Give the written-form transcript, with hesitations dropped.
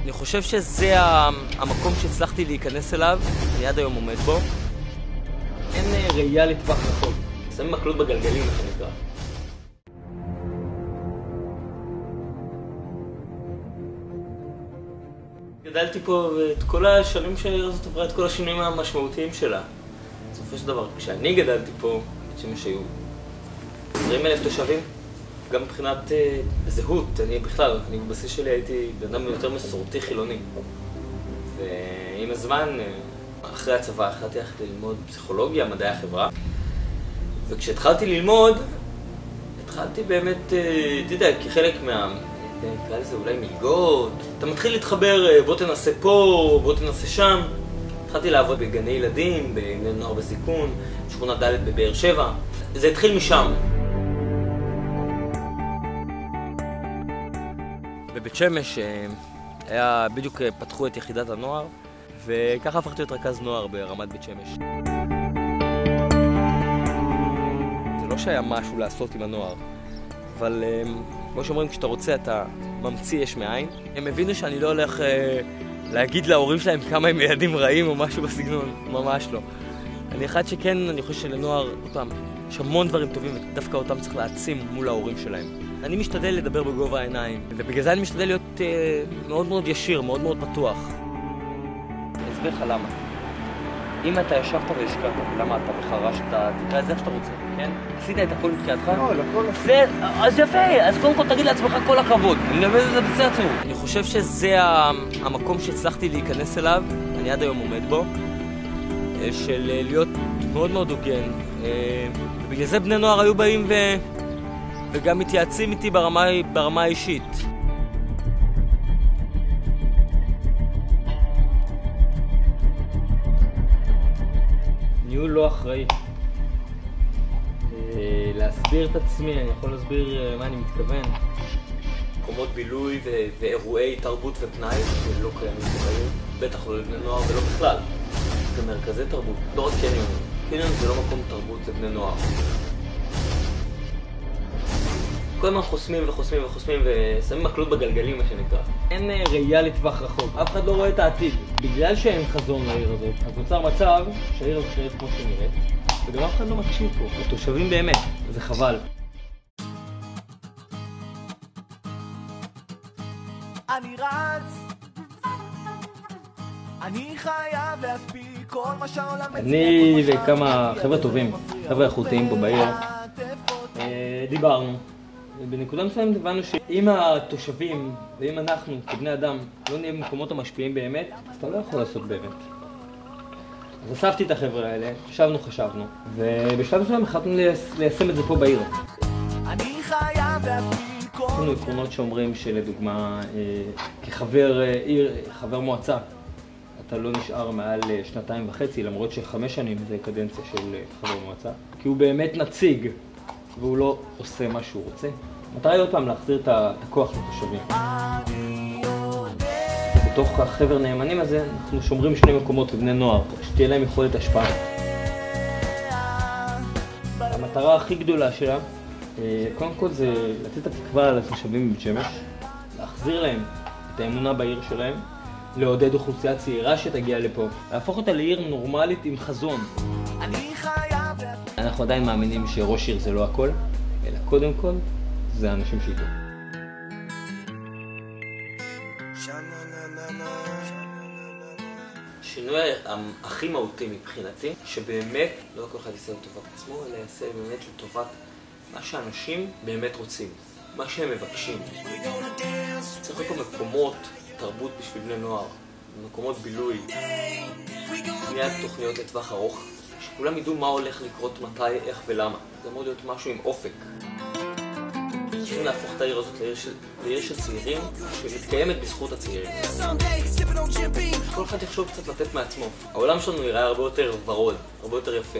אני חושב שזה המקום שהצלחתי להיכנס אליו, אני עד היום עומד בו. אין ראייה לטווח רחוק. שמים מקלות בגלגלים, מה שנקרא. גדלתי פה את כל השנים שהעיר הזאת עברה, את כל השינויים המשמעותיים שלה. בסופו של דבר, כשאני גדלתי פה, בית שמש היו 20,000 תושבים. גם מבחינת זהות, אני בכלל, אני בבסיס שלי הייתי בן אדם יותר מסורתי חילוני. ועם הזמן, אחרי הצבא, החלטתי ללכת ללמוד פסיכולוגיה, מדעי החברה. וכשהתחלתי ללמוד, התחלתי באמת, אתה יודע, כחלק נקרא לזה אולי מלגות. אתה מתחיל להתחבר, בוא תנסה פה, בוא תנסה שם. התחלתי לעבוד בגני ילדים, בגני נוער בסיכון, שכונה ד' בבאר שבע. זה התחיל משם. בבית שמש בדיוק פתחו את יחידת הנוער, וככה הפכתי להיות רכז נוער ברמת בית שמש. זה לא שהיה משהו לעשות עם הנוער, אבל כמו שאומרים, כשאתה רוצה אתה ממציא יש מאין. הם הבינו שאני לא הולך להגיד להורים שלהם כמה הם ילדים רעים או משהו בסגנון, ממש לא. אני אחד שכן, אני חושב שלנוער, אותם, יש המון דברים טובים ודווקא אותם צריך להעצים מול ההורים שלהם. אני משתדל לדבר בגובה העיניים, ובגלל זה אני משתדל להיות מאוד מאוד ישיר, מאוד מאוד פתוח. אני אסביר לך למה. אם אתה ישבת והשקעת, למה אתה בחרש, אתה תקרא את זה איך שאתה רוצה, כן? עשית את הכל מבחינתך? לא, לכל אז יפה, אז קודם כל תגיד לעצמך כל הכבוד. אני מדבר את זה בסדר. אני חושב שזה המקום שהצלחתי להיכנס אליו, אני עד היום עומד בו, של להיות מאוד מאוד הוגן. ובגלל זה בני נוער היו באים וגם מתייעצים איתי ברמה האישית. ניהול לא אחראי. להסביר את עצמי, אני יכול להסביר מה אני מתכוון. מקומות בילוי ואירועי תרבות ופנאי שלא קיימים בעיר, בטח לא לבני נוער ולא בכלל. זה מרכזי תרבות, לא רק קניון. קניון זה לא מקום תרבות לבני נוער. כל הזמן חוסמים ושמים מקלות בגלגלים, מה שנקרא. אין ראייה לטווח רחוק. אף אחד לא רואה את העתיד. בגלל שאין חזון לעיר הזאת, אז נוצר מצב שהעיר הזאת נראית כמו שנראית, וגם אף אחד לא מקשיב פה. התושבים באמת, זה חבל. אני רץ, אני חייב להספיק כל מה שהעולם מציע. אני וכמה חבר'ה טובים, חבר'ה איכותיים פה בעיר, דיברנו. בנקודה מסוימת הבנו שאם התושבים ואם אנחנו כבני אדם לא נהיה במקומות המשפיעים באמת, אז אתה לא יכול לעשות באמת. אז אספתי את החבר'ה האלה, חשבנו, ובשלב מסוים החלטנו ליישם את זה פה בעיר. אני חייב להספיק כל... יש לנו עקרונות שאומרים שלדוגמה, כחבר עיר, חבר מועצה, אתה לא נשאר מעל 2.5 למרות ש5 שנים זה קדנציה של חבר מועצה, כי הוא באמת נציג. והוא לא עושה מה שהוא רוצה. המטרה היא עוד פעם להחזיר את הכוח לתושבים. בתוך החבר נאמנים הזה אנחנו שומרים שני מקומות לבני נוער, שתהיה להם יכולת השפעה. המטרה הכי גדולה שלה, קודם כל זה לתת את התקווה לתושבים בבית שמש, להחזיר להם את האמונה בעיר שלהם, לעודד אוכלוסייה צעירה שתגיע לפה, להפוך אותה לעיר נורמלית עם חזון. אנחנו עדיין מאמינים שראש עיר זה לא הכל, אלא קודם כל זה האנשים שאיתו. השינוי הכי מהותי מבחינתי, שבאמת לא כל אחד יעשה לטובת עצמו, אלא יעשה באמת לטובת מה שאנשים באמת רוצים, מה שהם מבקשים. צריך להיות פה מקומות תרבות בשביל בני נוער, מקומות בילוי, בניית תוכניות לטווח ארוך. שכולם ידעו מה הולך לקרות, מתי, איך ולמה. זה אמור להיות משהו עם אופק. צריכים להפוך את העיר הזאת לעיר של צעירים שמתקיימת בזכות הצעירים. כל אחד יחשוב קצת לתת מעצמו. העולם שלנו ייראה הרבה יותר ורוד, הרבה יותר יפה.